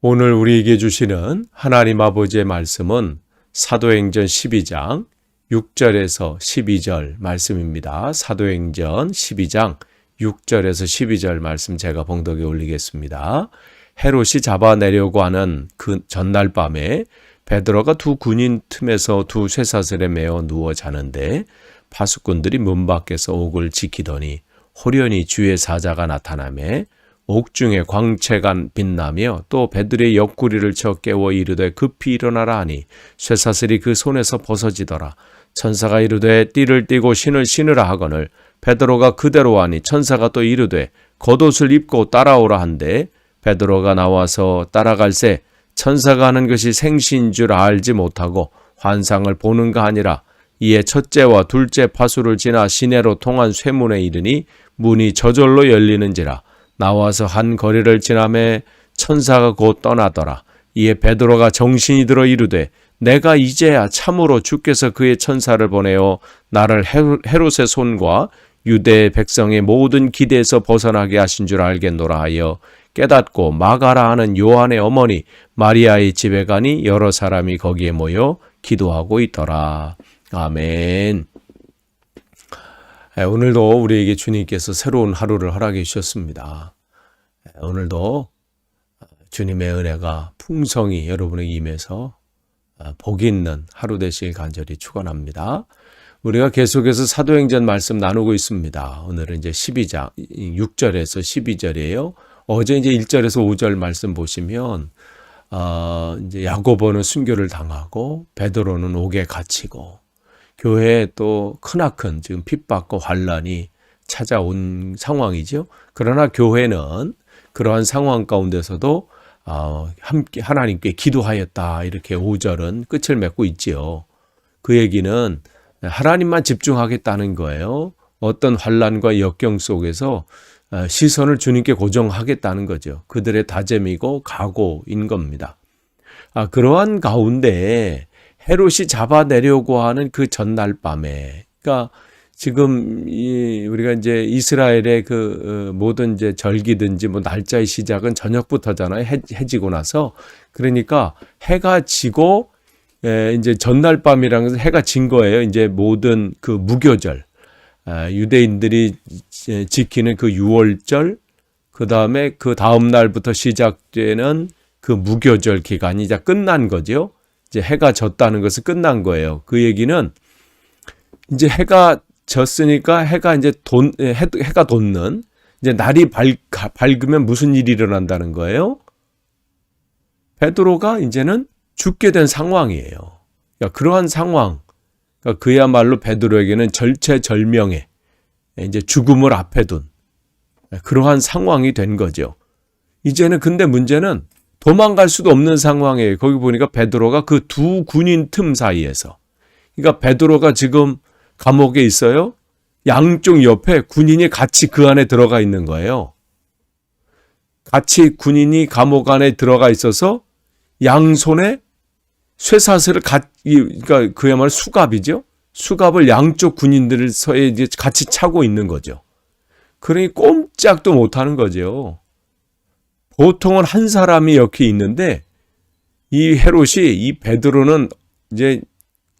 오늘 우리에게 주시는 하나님 아버지의 말씀은 사도행전 12장 6절에서 12절 말씀입니다. 사도행전 12장 6절에서 12절 말씀 제가 봉독에 올리겠습니다. 헤롯이 잡아내려고 하는 그 전날 밤에 베드로가 두 군인 틈에서 두 쇠사슬에 매어 누워 자는데 파수꾼들이 문 밖에서 옥을 지키더니 호련히 주의 사자가 나타나매 옥중에 광채가 빛나며 또 베드로의 옆구리를 쳐 깨워 이르되 급히 일어나라 하니 쇠사슬이 그 손에서 벗어지더라. 천사가 이르되 띠를 띠고 신을 신으라 하거늘 베드로가 그대로 하니 천사가 또 이르되 겉옷을 입고 따라오라 한데 베드로가 나와서 따라갈새 천사가 하는 것이 생시인 줄 알지 못하고 환상을 보는가 하니라. 이에 첫째와 둘째 파수를 지나 시내로 통한 쇠문에 이르니 문이 저절로 열리는지라. 나와서 한 거리를 지나매 천사가 곧 떠나더라. 이에 베드로가 정신이 들어 이르되 내가 이제야 참으로 주께서 그의 천사를 보내어 나를 헤롯의 손과 유대 백성의 모든 기대에서 벗어나게 하신 줄 알겠노라 하여 깨닫고 마가라 하는 요한의 어머니 마리아의 집에 가니 여러 사람이 거기에 모여 기도하고 있더라. 아멘. 오늘도 우리에게 주님께서 새로운 하루를 허락해 주셨습니다. 오늘도 주님의 은혜가 풍성히 여러분에게 임해서 복 있는 하루 되시길 간절히 축원합니다. 우리가 계속해서 사도행전 말씀 나누고 있습니다. 오늘은 이제 12장 6절에서 12절이에요. 어제 이제 1절에서 5절 말씀 보시면 이제 야고보는 순교를 당하고 베드로는 옥에 갇히고 교회에 또 크나큰 지금 핍박과 환란이 찾아온 상황이죠. 그러나 교회는 그러한 상황 가운데서도 함께 하나님께 기도하였다. 이렇게 5절은 끝을 맺고 있지요. 그 얘기는 하나님만 집중하겠다는 거예요. 어떤 환란과 역경 속에서 시선을 주님께 고정하겠다는 거죠. 그들의 다짐이고 각오인 겁니다. 그러한 가운데 헤롯이 잡아내려고 하는 그 전날 밤에, 그러니까 지금 우리가 이제 이스라엘의 그 모든 이제 절기든지 뭐 날짜의 시작은 저녁부터잖아요. 해 지고 나서. 그러니까 해가 지고 이제 전날 밤이라는 것은 해가 진 거예요. 이제 모든 그 무교절, 유대인들이 지키는 그 유월절, 그 다음에 그 다음 날부터 시작되는 그 무교절 기간이 이제 끝난 거죠. 이제 해가 졌다는 것은 끝난 거예요. 그 얘기는 이제 해가 졌으니까 해가 이제 해가 돋는 이제 날이 밝으면 무슨 일이 일어난다는 거예요? 베드로가 이제는 죽게 된 상황이에요. 그러니까 그러한 상황, 그러니까 그야말로 베드로에게는 절체절명의 이제 죽음을 앞에 둔 그러한 상황이 된 거죠. 이제는 근데 문제는 도망갈 수도 없는 상황이에요. 거기 보니까 베드로가 그 두 군인 틈 사이에서, 그러니까 베드로가 지금 감옥에 있어요. 양쪽 옆에 군인이 같이 그 안에 들어가 있는 거예요. 같이 군인이 감옥 안에 들어가 있어서 양손에 쇠사슬을 그러니까 그야말로 수갑이죠. 수갑을 양쪽 군인들을 서에 이제 같이 차고 있는 거죠. 그러니 꼼짝도 못하는 거죠. 보통은 한 사람이 옆에 있는데 이 헤롯이 이 베드로는 이제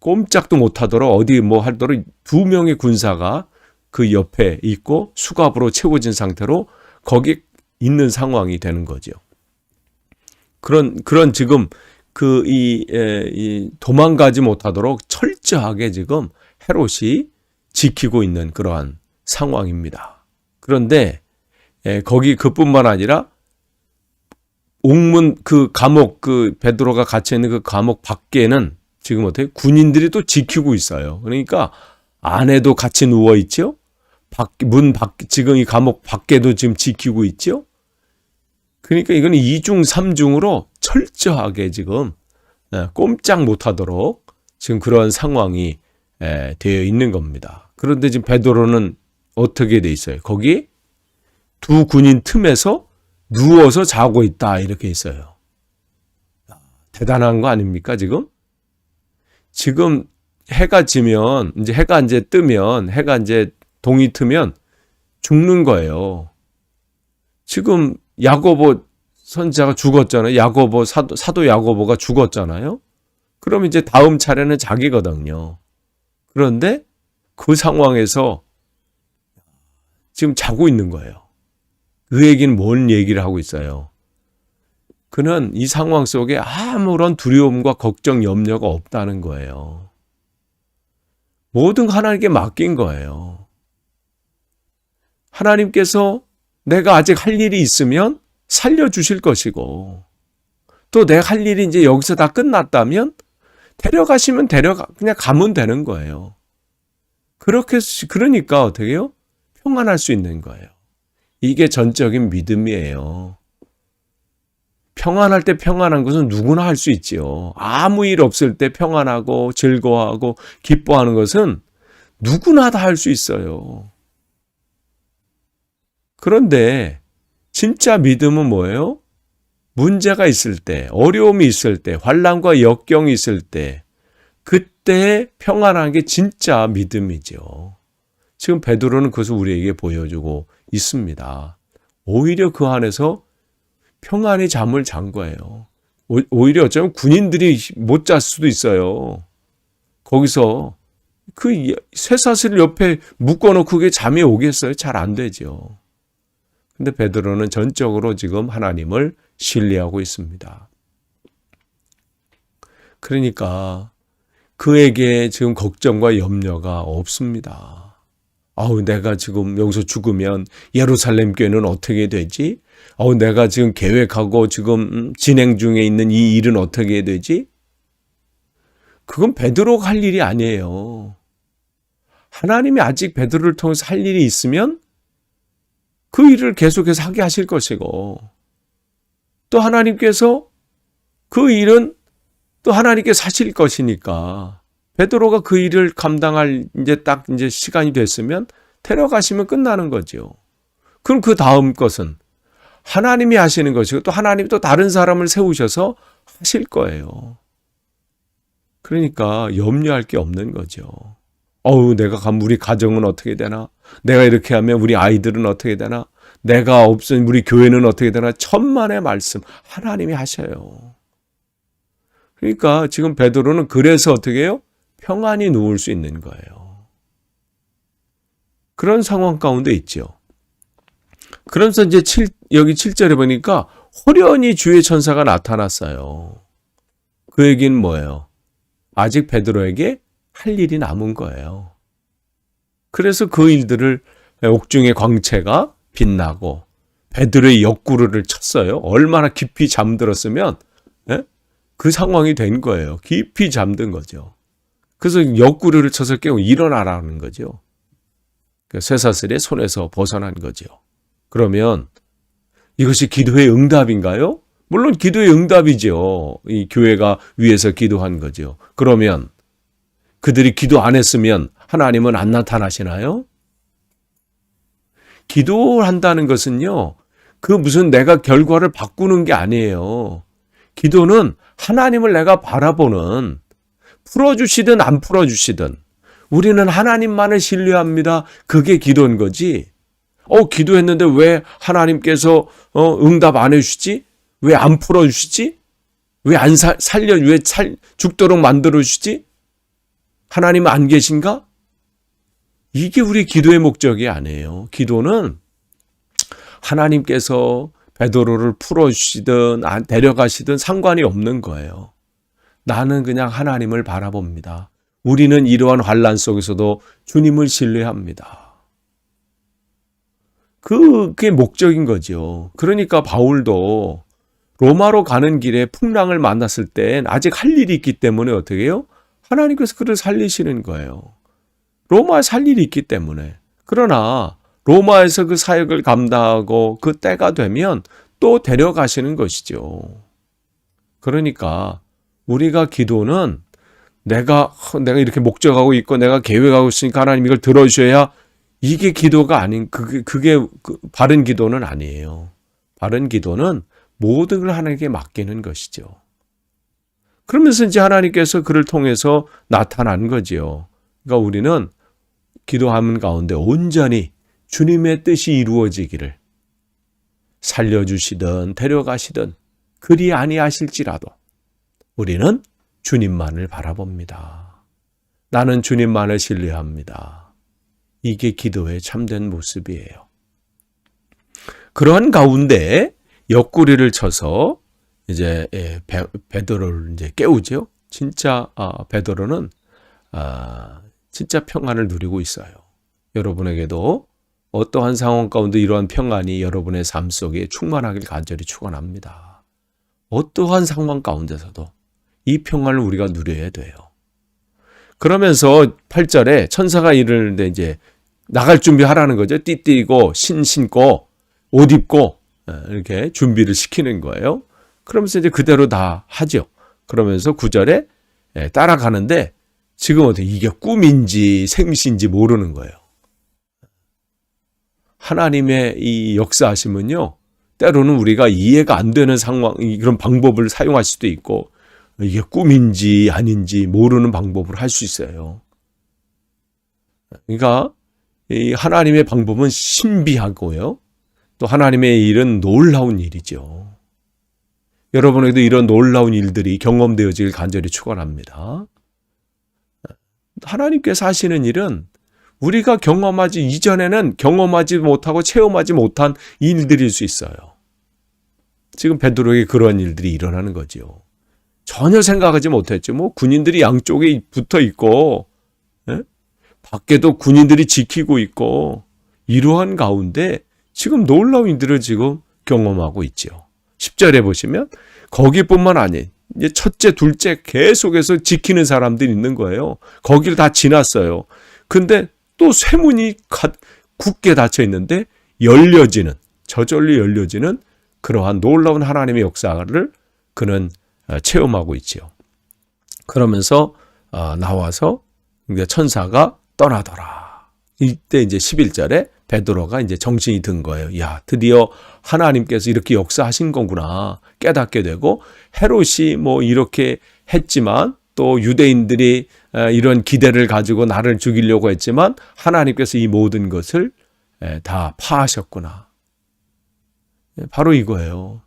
꼼짝도 못하도록 어디 뭐 하도록 두 명의 군사가 그 옆에 있고 수갑으로 채워진 상태로 거기 있는 상황이 되는 거죠. 그런 지금 이 도망가지 못하도록 철저하게 지금 헤롯이 지키고 있는 그러한 상황입니다. 그런데 거기 그뿐만 아니라 옥문 그 감옥 그 베드로가 갇혀 있는 그 감옥 밖에는 지금 어떻게 군인들이 또 지키고 있어요. 그러니까 안에도 같이 누워 있죠. 문 밖 지금 이 감옥 밖에도 지금 지키고 있죠. 그러니까 이거는 2중 3중으로 철저하게 지금 꼼짝 못하도록 지금 그런 상황이 되어 있는 겁니다. 그런데 지금 베드로는 어떻게 돼 있어요? 거기 두 군인 틈에서 누워서 자고 있다 이렇게 있어요. 대단한 거 아닙니까 지금? 지금 해가 지면 이제 해가 이제 뜨면 해가 이제 동이 트면 죽는 거예요. 지금 야고보 선지자가 죽었잖아요. 야고보, 사도 야고보가 죽었잖아요. 그럼 이제 다음 차례는 자기거든요. 그런데 그 상황에서 지금 자고 있는 거예요. 그에게는 뭔 얘기를 하고 있어요? 그는 이 상황 속에 아무런 두려움과 걱정, 염려가 없다는 거예요. 모든 하나님께 맡긴 거예요. 하나님께서 내가 아직 할 일이 있으면 살려주실 것이고, 또 내가 할 일이 이제 여기서 다 끝났다면 데려가시면 그냥 가면 되는 거예요. 그러니까 어떻게 해요? 평안할 수 있는 거예요. 이게 전적인 믿음이에요. 평안할 때 평안한 것은 누구나 할 수 있지요. 아무 일 없을 때 평안하고 즐거워하고 기뻐하는 것은 누구나 다 할 수 있어요. 그런데 진짜 믿음은 뭐예요? 문제가 있을 때, 어려움이 있을 때, 환난과 역경이 있을 때, 그때 평안한 게 진짜 믿음이죠. 지금 베드로는 그것을 우리에게 보여주고 있습니다. 오히려 그 안에서 평안히 잠을 잔 거예요. 오히려 어쩌면 군인들이 못 잤을 수도 있어요. 거기서 그 쇠사슬 옆에 묶어놓고 그게 잠이 오겠어요? 잘 안 되죠. 근데 베드로는 전적으로 지금 하나님을 신뢰하고 있습니다. 그러니까 그에게 지금 걱정과 염려가 없습니다. 내가 지금 여기서 죽으면 예루살렘 교회는 어떻게 되지? 내가 지금 계획하고 지금 진행 중에 있는 이 일은 어떻게 되지? 그건 베드로가 할 일이 아니에요. 하나님이 아직 베드로를 통해서 할 일이 있으면 그 일을 계속해서 하게 하실 것이고, 또 하나님께서 그 일은 또 하나님께서 하실 것이니까 베드로가 그 일을 감당할 이제 시간이 됐으면 데려가시면 끝나는 거죠. 그럼 그 다음 것은 하나님이 하시는 것이고, 또 하나님이 또 다른 사람을 세우셔서 하실 거예요. 그러니까 염려할 게 없는 거죠. 내가 가면 우리 가정은 어떻게 되나? 내가 이렇게 하면 우리 아이들은 어떻게 되나? 내가 없으면 우리 교회는 어떻게 되나? 천만의 말씀 하나님이 하셔요. 그러니까 지금 베드로는 그래서 어떻게 해요? 평안히 누울 수 있는 거예요. 그런 상황 가운데 있죠. 그러면서 이제 여기 7절에 보니까 호련히 주의 천사가 나타났어요. 그 얘기는 뭐예요? 아직 베드로에게 할 일이 남은 거예요. 그래서 그 일들을 옥중의 광채가 빛나고 베드로의 옆구르를 쳤어요. 얼마나 깊이 잠들었으면 그 상황이 된 거예요. 깊이 잠든 거죠. 그래서 옆구르를 쳐서 깨고 일어나라는 거죠. 쇠사슬의 손에서 벗어난 거죠. 그러면 이것이 기도의 응답인가요? 물론 기도의 응답이죠. 이 교회가 위에서 기도한 거죠. 그러면 그들이 기도 안 했으면 하나님은 안 나타나시나요? 기도한다는 것은요, 그 무슨 내가 결과를 바꾸는 게 아니에요. 기도는 하나님을 내가 바라보는, 풀어주시든 안 풀어주시든 우리는 하나님만을 신뢰합니다. 그게 기도인 거지. 기도했는데 왜 하나님께서 응답 안 해주시지? 왜 안 풀어주시지? 왜 안 죽도록 만들어주시지? 하나님은 안 계신가? 이게 우리 기도의 목적이 아니에요. 기도는 하나님께서 베드로를 풀어주시든 데려가시든 상관이 없는 거예요. 나는 그냥 하나님을 바라봅니다. 우리는 이러한 환난 속에서도 주님을 신뢰합니다. 그게 목적인 거죠. 그러니까 바울도 로마로 가는 길에 풍랑을 만났을 땐 아직 할 일이 있기 때문에 어떻게 해요? 하나님께서 그를 살리시는 거예요. 로마에 살 일이 있기 때문에. 그러나 로마에서 그 사역을 감당하고 그 때가 되면 또 데려가시는 것이죠. 그러니까 우리가 기도는 내가 이렇게 목적하고 있고 내가 계획하고 있으니까 하나님 이걸 들어주셔야, 이게 기도가 아닌, 그게 바른 기도는 아니에요. 바른 기도는 모든 걸 하나님께 맡기는 것이죠. 그러면서 이제 하나님께서 그를 통해서 나타난 거지요. 그러니까 우리는 기도하는 가운데 온전히 주님의 뜻이 이루어지기를, 살려주시든 데려가시든 그리 아니하실지라도 우리는 주님만을 바라봅니다. 나는 주님만을 신뢰합니다. 이게 기도의 참된 모습이에요. 그러한 가운데 옆구리를 쳐서 이제 베드로를 이제 깨우죠. 진짜 베드로는 진짜 평안을 누리고 있어요. 여러분에게도 어떠한 상황 가운데 이러한 평안이 여러분의 삶 속에 충만하길 간절히 축원합니다. 어떠한 상황 가운데서도 이 평안을 우리가 누려야 돼요. 그러면서 8절에 천사가 이르는데 이제 나갈 준비하라는 거죠. 띠 띠고 신고 옷 입고 이렇게 준비를 시키는 거예요. 그러면서 이제 그대로 다 하죠. 그러면서 9절에 따라가는데 지금 어떻게 이게 꿈인지 생시인지 모르는 거예요. 하나님의 이 역사하심은요, 때로는 우리가 이해가 안 되는 상황, 그런 방법을 사용할 수도 있고, 이게 꿈인지 아닌지 모르는 방법을 할 수 있어요. 그러니까 이 하나님의 방법은 신비하고요, 또 하나님의 일은 놀라운 일이죠. 여러분에게도 이런 놀라운 일들이 경험되어지길 간절히 축원합니다. 하나님께서 하시는 일은 우리가 경험하지 이전에는 경험하지 못하고 체험하지 못한 일들일 수 있어요. 지금 베드로에게 그런 일들이 일어나는 거죠. 전혀 생각하지 못했죠. 뭐 군인들이 양쪽에 붙어 있고, 밖에도 군인들이 지키고 있고, 이러한 가운데 지금 놀라운 일들을 지금 경험하고 있죠. 10절에 보시면 거기뿐만 아닌 이제 첫째, 둘째 계속해서 지키는 사람들이 있는 거예요. 거기를 다 지났어요. 근데 또 쇠문이 굳게 닫혀 있는데 열려지는, 저절로 열려지는 그러한 놀라운 하나님의 역사를 그는 체험하고 있지요. 그러면서 나와서 천사가 떠나더라. 이때 이제 11절에 베드로가 이제 정신이 든 거예요. 야, 드디어 하나님께서 이렇게 역사하신 거구나 깨닫게 되고, 헤롯이 뭐 이렇게 했지만 또 유대인들이 이런 기대를 가지고 나를 죽이려고 했지만 하나님께서 이 모든 것을 다 파하셨구나. 바로 이거예요.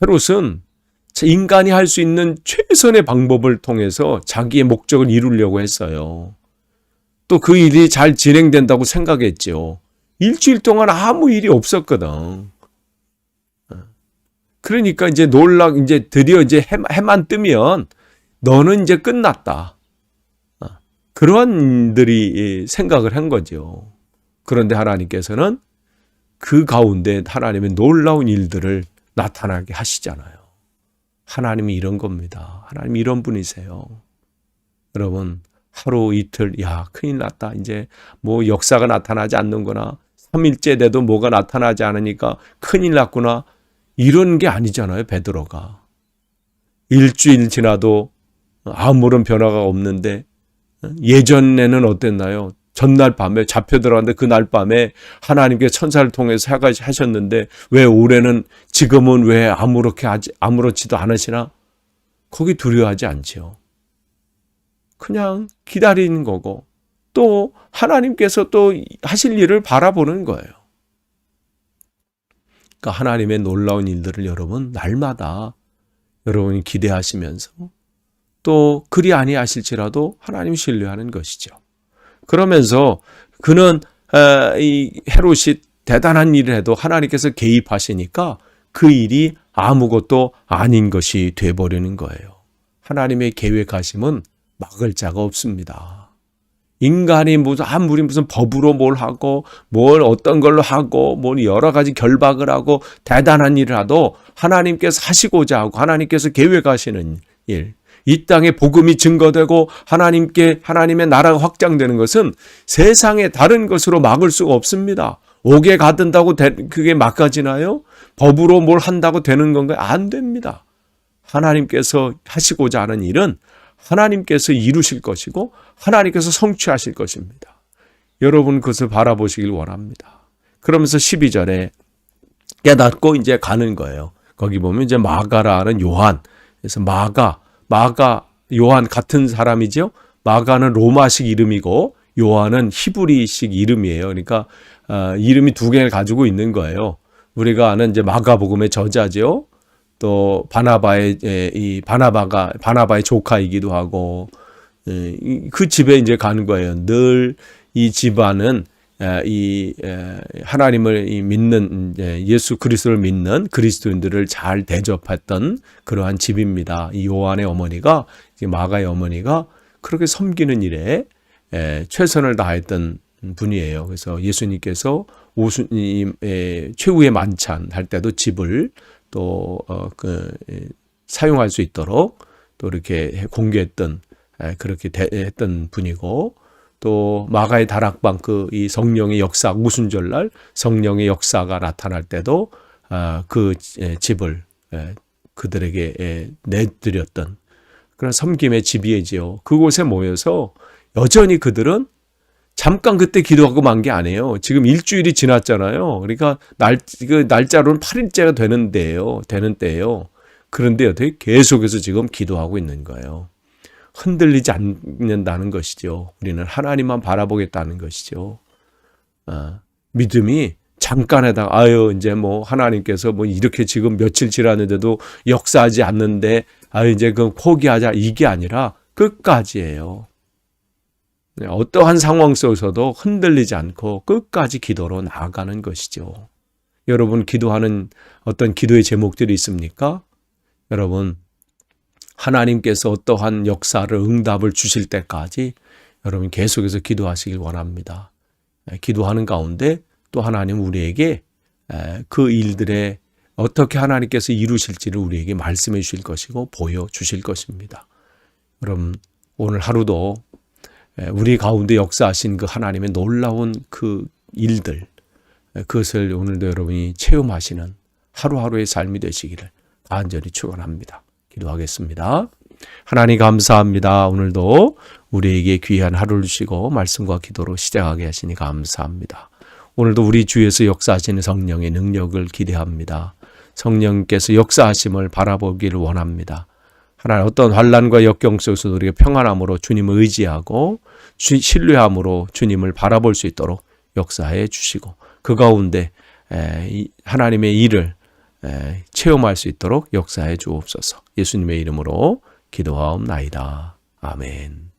헤롯은 인간이 할 수 있는 최선의 방법을 통해서 자기의 목적을 이루려고 했어요. 또 그 일이 잘 진행된다고 생각했죠. 일주일 동안 아무 일이 없었거든. 그러니까 이제 이제 드디어 이제 해만 뜨면 너는 이제 끝났다. 그런 들이 생각을 한 거죠. 그런데 하나님께서는 그 가운데 하나님의 놀라운 일들을 나타나게 하시잖아요. 하나님이 이런 겁니다. 하나님이 이런 분이세요. 여러분, 하루 이틀, 야, 큰일 났다. 이제 뭐 역사가 나타나지 않는구나. 3일째 돼도 뭐가 나타나지 않으니까 큰일 났구나. 이런 게 아니잖아요, 베드로가. 일주일 지나도 아무런 변화가 없는데, 예전에는 어땠나요? 전날 밤에 잡혀 들어갔는데 그날 밤에 하나님께 천사를 통해서 하셨는데 왜 올해는 지금은 왜 아무렇지도 않으시나? 거기 두려워하지 않지요. 그냥 기다리는 거고 또 하나님께서 또 하실 일을 바라보는 거예요. 그러니까 하나님의 놀라운 일들을 여러분 날마다 여러분이 기대하시면서 또 그리 아니하실지라도 하나님 신뢰하는 것이죠. 그러면서 그는 이 헤롯이 대단한 일을 해도 하나님께서 개입하시니까 그 일이 아무것도 아닌 것이 돼버리는 거예요. 하나님의 계획하심은 막을 자가 없습니다. 인간이 아무리 무슨 법으로 뭘 하고 뭘 어떤 걸로 하고 뭘 여러 가지 결박을 하고 대단한 일을 하도 하나님께서 하시고자 하고 하나님께서 계획하시는 일, 이 땅에 복음이 증거되고 하나님의 나라가 확장되는 것은 세상의 다른 것으로 막을 수가 없습니다. 옥에 가둔다고 그게 막아지나요? 법으로 뭘 한다고 되는 건가요? 안 됩니다. 하나님께서 하시고자 하는 일은 하나님께서 이루실 것이고 하나님께서 성취하실 것입니다. 여러분 그것을 바라보시길 원합니다. 그러면서 12절에 깨닫고 이제 가는 거예요. 거기 보면 이제 마가라는 요한, 그래서 마가 요한 같은 사람이죠. 마가는 로마식 이름이고 요한은 히브리식 이름이에요. 그러니까 이름이 두 개를 가지고 있는 거예요. 우리가 아는 이제 마가복음의 저자죠. 또 바나바의 바나바의 조카이기도 하고 그 집에 이제 가는 거예요. 늘 이 집안은 하나님을 믿는 예수 그리스도를 믿는 그리스도인들을 잘 대접했던 그러한 집입니다. 이 요한의 어머니가 마가의 어머니가 그렇게 섬기는 일에 최선을 다했던 분이에요. 그래서 예수님께서 최후의 만찬 할 때도 집을 또 사용할 수 있도록 또 이렇게 공개했던 그렇게 했던 분이고, 또 마가의 다락방 이 성령의 역사 오순절날 성령의 역사가 나타날 때도 그 집을 그들에게 내드렸던 그런 섬김의 집이지요. 그곳에 모여서 여전히 그들은 잠깐 그때 기도하고 만 게 아니에요. 지금 일주일이 지났잖아요. 그러니까 날짜로는 8일째가 되는 때예요. 그런데 어떻게 계속해서 지금 기도하고 있는 거예요. 흔들리지 않는다는 것이죠. 우리는 하나님만 바라보겠다는 것이죠. 믿음이 잠깐에다가 이제 뭐 하나님께서 뭐 이렇게 지금 며칠 지났는데도 역사하지 않는데 이제 그 포기하자, 이게 아니라 끝까지예요. 어떠한 상황 속에서도 흔들리지 않고 끝까지 기도로 나아가는 것이죠. 여러분 기도하는 어떤 기도의 제목들이 있습니까? 여러분 하나님께서 어떠한 역사를 응답을 주실 때까지 여러분 계속해서 기도하시길 원합니다. 기도하는 가운데 또 하나님 우리에게 그 일들에 어떻게 하나님께서 이루실지를 우리에게 말씀해 주실 것이고 보여주실 것입니다. 여러분 오늘 하루도 우리 가운데 역사하신 그 하나님의 놀라운 그 일들, 그것을 오늘도 여러분이 체험하시는 하루하루의 삶이 되시기를 간절히 축원합니다. 기도하겠습니다. 하나님 감사합니다. 오늘도 우리에게 귀한 하루를 주시고 말씀과 기도로 시작하게 하시니 감사합니다. 오늘도 우리 주에서 역사하시는 성령의 능력을 기대합니다. 성령께서 역사하심을 바라보기를 원합니다. 하나님 어떤 환난과 역경 속에서도 우리가 평안함으로 주님을 의지하고 신뢰함으로 주님을 바라볼 수 있도록 역사해 주시고 그 가운데 하나님의 일을 체험할 수 있도록 역사해 주옵소서. 예수님의 이름으로 기도하옵나이다. 아멘.